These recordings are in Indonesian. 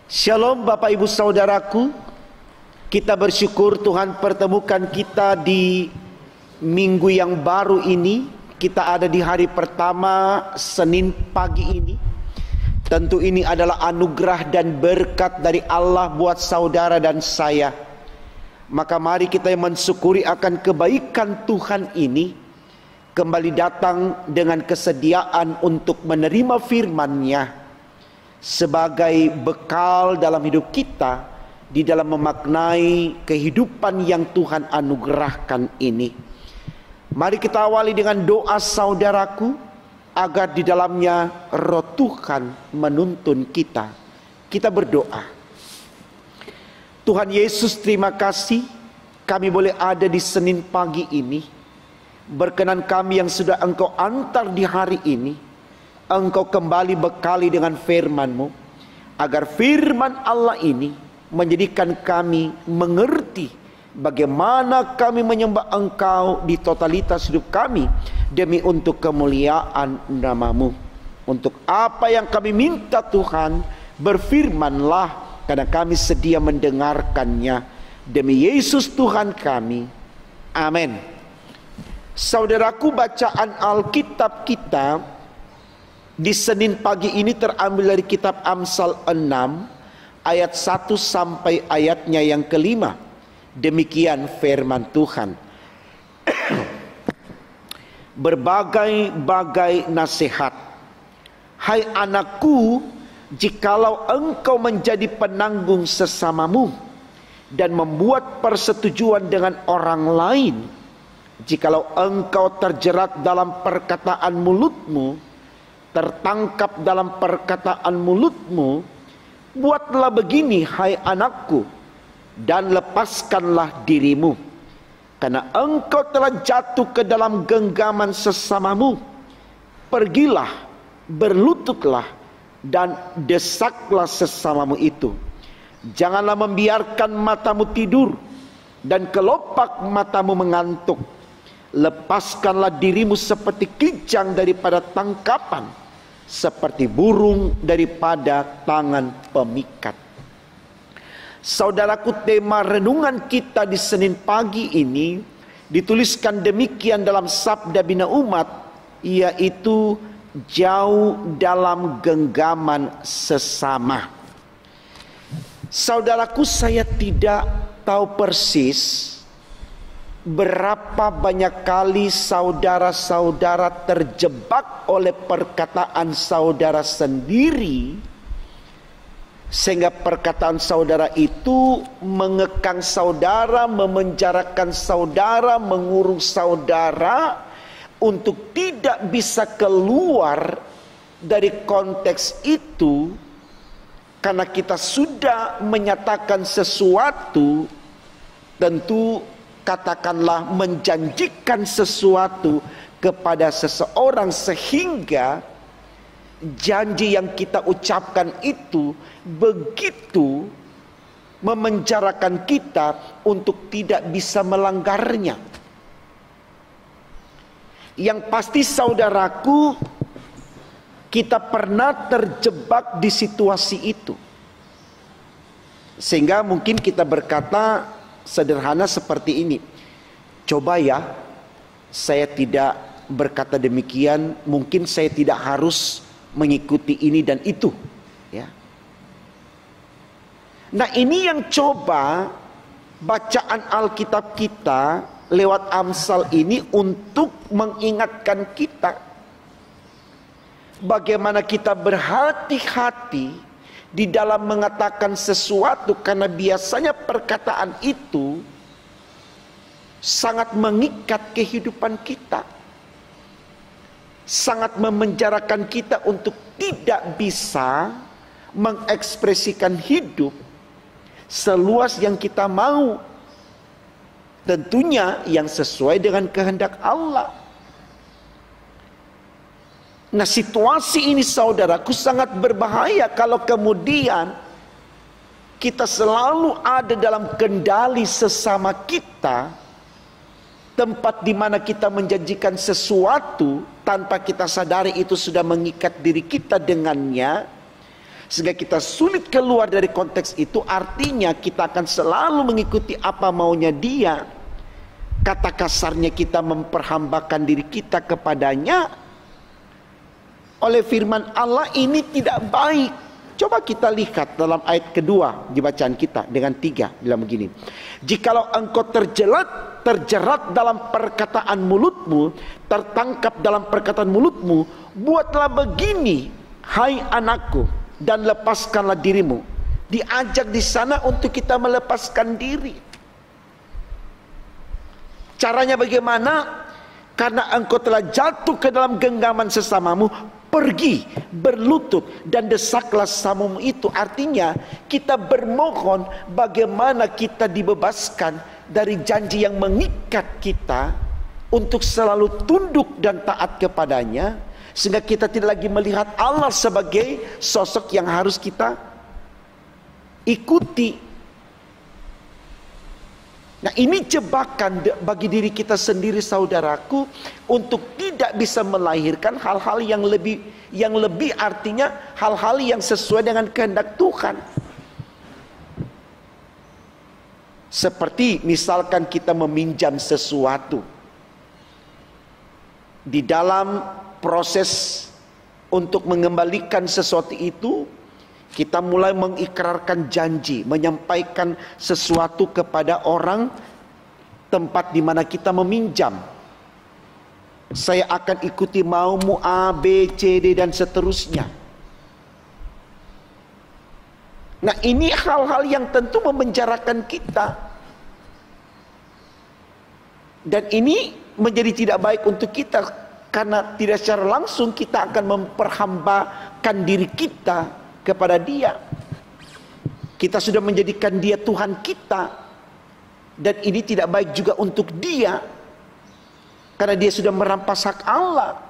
Shalom Bapak Ibu Saudaraku. Kita bersyukur Tuhan pertemukan kita di minggu yang baru ini. Kita ada di hari pertama Senin pagi ini. Tentu ini adalah anugerah dan berkat dari Allah buat saudara dan saya. Maka mari kita mensyukuri akan kebaikan Tuhan ini. Kembali datang dengan kesediaan untuk menerima firman-Nya sebagai bekal dalam hidup kita di dalam memaknai kehidupan yang Tuhan anugerahkan ini. Mari kita awali dengan doa saudaraku, agar di dalamnya Roh Tuhan menuntun kita. Kita berdoa. Tuhan Yesus, terima kasih kami boleh ada di Senin pagi ini. Berkenan kami yang sudah Engkau antar di hari ini, Engkau kembali bekali dengan firman-Mu, agar firman Allah ini menjadikan kami mengerti bagaimana kami menyembah Engkau di totalitas hidup kami, demi untuk kemuliaan nama-Mu. Untuk apa yang kami minta Tuhan, berfirmanlah, karena kami sedia mendengarkannya. Demi Yesus Tuhan kami. Amin. Saudaraku, bacaan Alkitab kita di Senin pagi ini terambil dari kitab Amsal 6 ayat 1 sampai ayatnya yang kelima. Demikian firman Tuhan. Berbagai-bagai nasihat. Hai anakku, jikalau engkau menjadi penanggung sesamamu dan membuat persetujuan dengan orang lain, jikalau engkau terjerat dalam perkataan mulutmu, tertangkap dalam perkataan mulutmu, buatlah begini hai anakku, dan lepaskanlah dirimu, karena engkau telah jatuh ke dalam genggaman sesamamu. Pergilah, berlututlah, dan desaklah sesamamu itu. Janganlah membiarkan matamu tidur dan kelopak matamu mengantuk. Lepaskanlah dirimu seperti kijang daripada tangkapan, seperti burung daripada tangan pemikat. Saudaraku, tema renungan kita di Senin pagi ini dituliskan demikian dalam Sabda Bina Umat, yaitu jauh dalam genggaman sesama. Saudaraku, saya tidak tahu persis berapa banyak kali saudara-saudara terjebak oleh perkataan saudara sendiri, sehingga perkataan saudara itu mengekang saudara, memenjarakan saudara, mengurung saudara untuk tidak bisa keluar dari konteks itu. Karena kita sudah menyatakan sesuatu, tentu katakanlah menjanjikan sesuatu kepada seseorang, sehingga janji yang kita ucapkan itu begitu memenjarakan kita untuk tidak bisa melanggarnya. Yang pasti saudaraku, kita pernah terjebak di situasi itu, sehingga mungkin kita berkata sederhana seperti ini, coba ya, saya tidak berkata demikian, mungkin saya tidak harus mengikuti ini dan itu, ya. Nah, ini yang coba bacaan Alkitab kita lewat Amsal ini untuk mengingatkan kita bagaimana kita berhati-hati di dalam mengatakan sesuatu, karena biasanya perkataan itu sangat mengikat kehidupan kita, sangat memenjarakan kita untuk tidak bisa mengekspresikan hidup seluas yang kita mau, tentunya yang sesuai dengan kehendak Allah. Nah, situasi ini saudaraku sangat berbahaya kalau kemudian kita selalu ada dalam kendali sesama kita, tempat di mana kita menjanjikan sesuatu tanpa kita sadari itu sudah mengikat diri kita dengannya, sehingga kita sulit keluar dari konteks itu, artinya kita akan selalu mengikuti apa maunya dia. Kata kasarnya kita memperhambakan diri kita kepadanya. Oleh firman Allah ini tidak baik. Coba kita lihat dalam ayat kedua di bacaan kita dengan 3, bilang begini. Jikalau engkau terjerat dalam perkataan mulutmu, tertangkap dalam perkataan mulutmu, buatlah begini, hai anakku, dan lepaskanlah dirimu. Diajak di sana untuk kita melepaskan diri. Caranya bagaimana? Karena engkau telah jatuh ke dalam genggaman sesamamu, pergi berlutut dan desaklah sesamamu itu. Artinya kita bermohon bagaimana kita dibebaskan dari janji yang mengikat kita untuk selalu tunduk dan taat kepadanya, sehingga kita tidak lagi melihat Allah sebagai sosok yang harus kita ikuti. Nah, ini jebakan bagi diri kita sendiri, saudaraku, untuk tidak bisa melahirkan hal-hal yang lebih artinya hal-hal yang sesuai dengan kehendak Tuhan. Seperti misalkan kita meminjam sesuatu. Di dalam proses untuk mengembalikan sesuatu itu, kita mulai mengikrarkan janji, menyampaikan sesuatu kepada orang tempat di mana kita meminjam. Saya akan ikuti maumu A, B, C, D dan seterusnya. Nah, ini hal-hal yang tentu memenjarakan kita. Dan ini menjadi tidak baik untuk kita, karena tidak secara langsung kita akan memperhambakan diri kita kepada dia. Kita sudah menjadikan dia Tuhan kita, dan ini tidak baik juga untuk dia, karena dia sudah merampas hak Allah.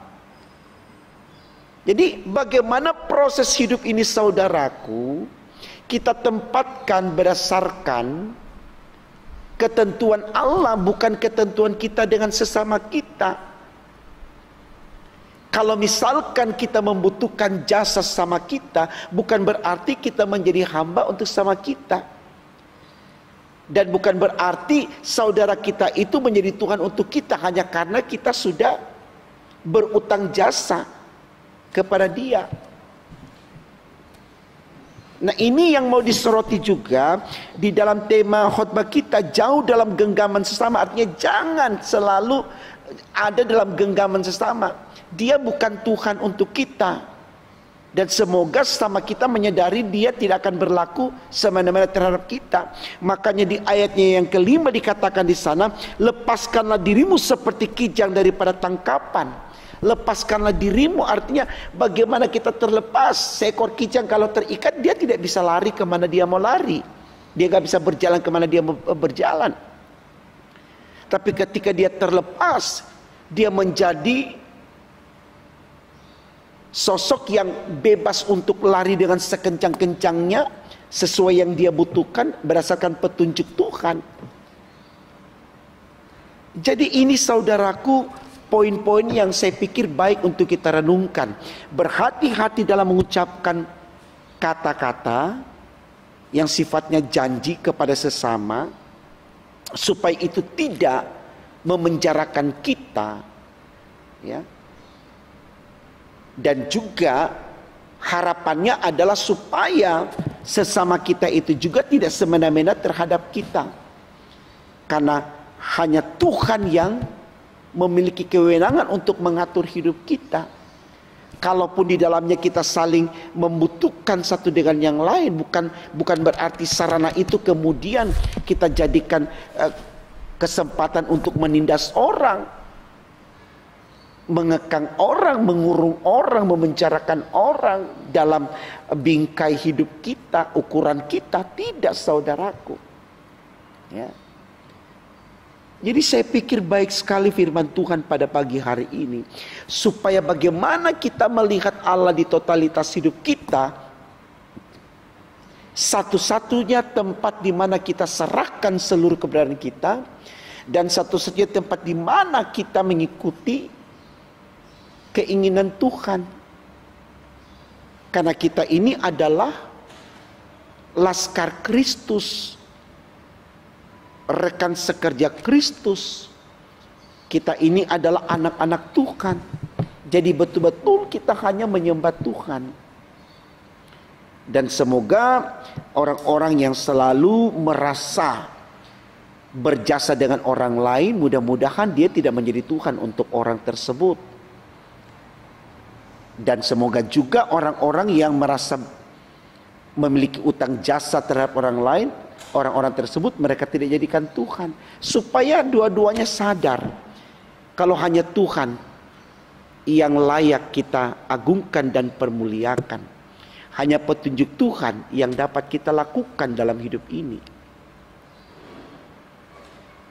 Jadi bagaimana proses hidup ini, saudaraku, kita tempatkan berdasarkan ketentuan Allah, bukan ketentuan kita dengan sesama kita. Kalau misalkan kita membutuhkan jasa sama kita, bukan berarti kita menjadi hamba untuk sama kita. Dan bukan berarti saudara kita itu menjadi Tuhan untuk kita hanya karena kita sudah berutang jasa kepada dia. Nah, ini yang mau disoroti juga di dalam tema khotbah kita, jauh dalam genggaman sesama. Artinya jangan selalu ada dalam genggaman sesama. Dia bukan Tuhan untuk kita, dan semoga sama kita menyadari dia tidak akan berlaku semena-mena terhadap kita. Makanya di ayatnya yang kelima dikatakan di sana, lepaskanlah dirimu seperti kijang daripada tangkapan. Lepaskanlah dirimu artinya bagaimana kita terlepas. Seekor kijang kalau terikat, dia tidak bisa lari kemana dia mau lari, dia nggak bisa berjalan kemana dia mau berjalan. Tapi ketika dia terlepas, dia menjadi sosok yang bebas untuk lari dengan sekencang-kencangnya sesuai yang dia butuhkan berdasarkan petunjuk Tuhan. Jadi ini, saudaraku, poin-poin yang saya pikir baik untuk kita renungkan. Berhati-hati dalam mengucapkan kata-kata yang sifatnya janji kepada sesama, supaya itu tidak memenjarakan kita, ya. Dan juga harapannya adalah supaya sesama kita itu juga tidak semena-mena terhadap kita, karena hanya Tuhan yang memiliki kewenangan untuk mengatur hidup kita. Kalaupun di dalamnya kita saling membutuhkan satu dengan yang lain, bukan berarti sarana itu kemudian kita jadikan kesempatan untuk menindas orang, mengekang orang, mengurung orang, memenjarakan orang dalam bingkai hidup kita, ukuran kita. Tidak, saudaraku, ya. Jadi saya pikir baik sekali firman Tuhan pada pagi hari ini, supaya bagaimana kita melihat Allah di totalitas hidup kita. Satu-satunya tempat di mana kita serahkan seluruh keberadaan kita, dan satu-satunya tempat di mana kita mengikuti keinginan Tuhan. Karena kita ini adalah laskar Kristus, rekan sekerja Kristus. Kita ini adalah anak-anak Tuhan. Jadi betul-betul kita hanya menyembah Tuhan. Dan semoga orang-orang yang selalu merasa berjasa dengan orang lain, mudah-mudahan dia tidak menjadi Tuhan untuk orang tersebut. Dan semoga juga orang-orang yang merasa memiliki utang jasa terhadap orang lain, orang-orang tersebut mereka tidak jadikan Tuhan. Supaya dua-duanya sadar kalau hanya Tuhan yang layak kita agungkan dan permuliakan. Hanya petunjuk Tuhan yang dapat kita lakukan dalam hidup ini.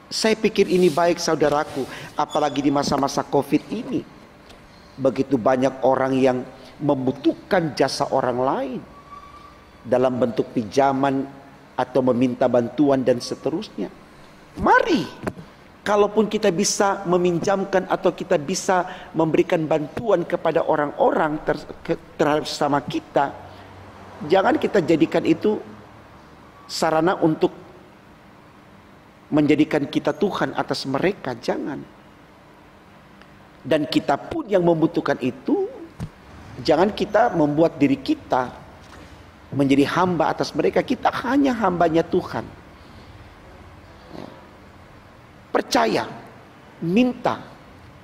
Saya pikir ini baik saudaraku, apalagi di masa-masa COVID ini. Begitu banyak orang yang membutuhkan jasa orang lain dalam bentuk pinjaman atau meminta bantuan dan seterusnya. Mari, kalaupun kita bisa meminjamkan atau kita bisa memberikan bantuan kepada orang-orang terhadap sesama kita, jangan kita jadikan itu sarana untuk menjadikan kita Tuhan atas mereka, jangan. Dan kita pun yang membutuhkan itu, jangan kita membuat diri kita menjadi hamba atas mereka. Kita hanya hambanya Tuhan. Percaya, minta,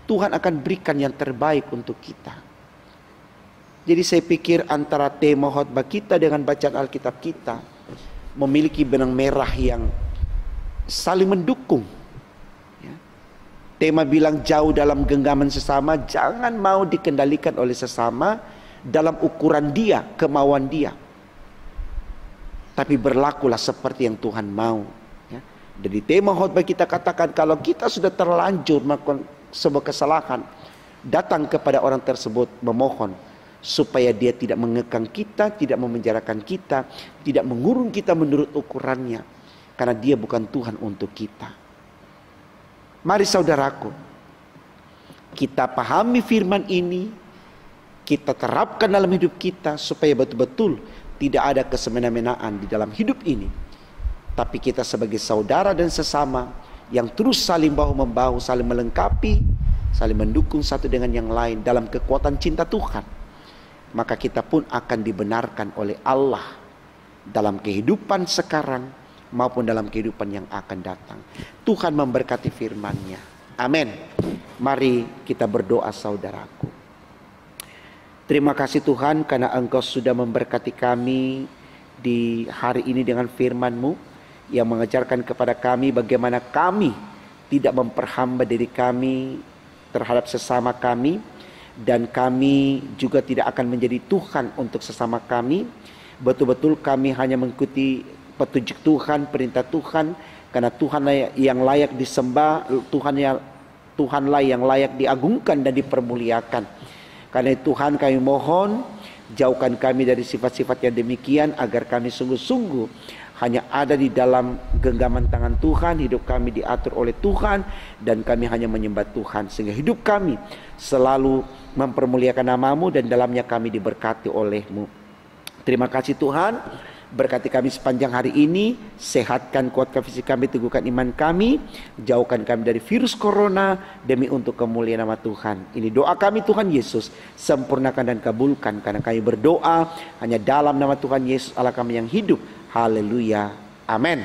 Tuhan akan berikan yang terbaik untuk kita. Jadi saya pikir antara tema khotbah kita dengan bacaan Alkitab kita memiliki benang merah yang saling mendukung. Tema bilang jauh dalam genggaman sesama, jangan mau dikendalikan oleh sesama dalam ukuran dia, kemauan dia. Tapi berlakulah seperti yang Tuhan mau. Jadi tema khotbah kita katakan kalau kita sudah terlanjur melakukan sebuah kesalahan, datang kepada orang tersebut memohon supaya dia tidak mengekang kita, tidak memenjarakan kita, tidak mengurung kita menurut ukurannya. Karena dia bukan Tuhan untuk kita. Mari saudaraku, kita pahami firman ini, kita terapkan dalam hidup kita supaya betul-betul tidak ada kesemena-menaan di dalam hidup ini. Tapi kita sebagai saudara dan sesama yang terus saling bahu-membahu, saling melengkapi, saling mendukung satu dengan yang lain dalam kekuatan cinta Tuhan. Maka kita pun akan dibenarkan oleh Allah dalam kehidupan sekarang maupun dalam kehidupan yang akan datang. Tuhan memberkati firman-Nya. Amin. Mari kita berdoa saudaraku. Terima kasih Tuhan karena Engkau sudah memberkati kami di hari ini dengan firman-Mu yang mengajarkan kepada kami bagaimana kami tidak memperhamba diri kami terhadap sesama kami. Dan kami juga tidak akan menjadi Tuhan untuk sesama kami. Betul-betul kami hanya mengikuti petunjuk Tuhan, perintah Tuhan. Karena Tuhanlah yang layak disembah, Tuhanlah yang layak diagungkan dan dipermuliakan. Karena Tuhan kami mohon, jauhkan kami dari sifat-sifat yang demikian, agar kami sungguh-sungguh hanya ada di dalam genggaman tangan Tuhan, hidup kami diatur oleh Tuhan, dan kami hanya menyembah Tuhan. Sehingga hidup kami selalu mempermuliakan nama-Mu dan dalamnya kami diberkati oleh-Mu. Terima kasih Tuhan, berkati kami sepanjang hari ini, sehatkan, kuatkan fisik kami, teguhkan iman kami, jauhkan kami dari virus corona, demi untuk kemuliaan nama Tuhan. Ini doa kami Tuhan Yesus, sempurnakan dan kabulkan, karena kami berdoa hanya dalam nama Tuhan Yesus Allah kami yang hidup. Haleluya. Amin.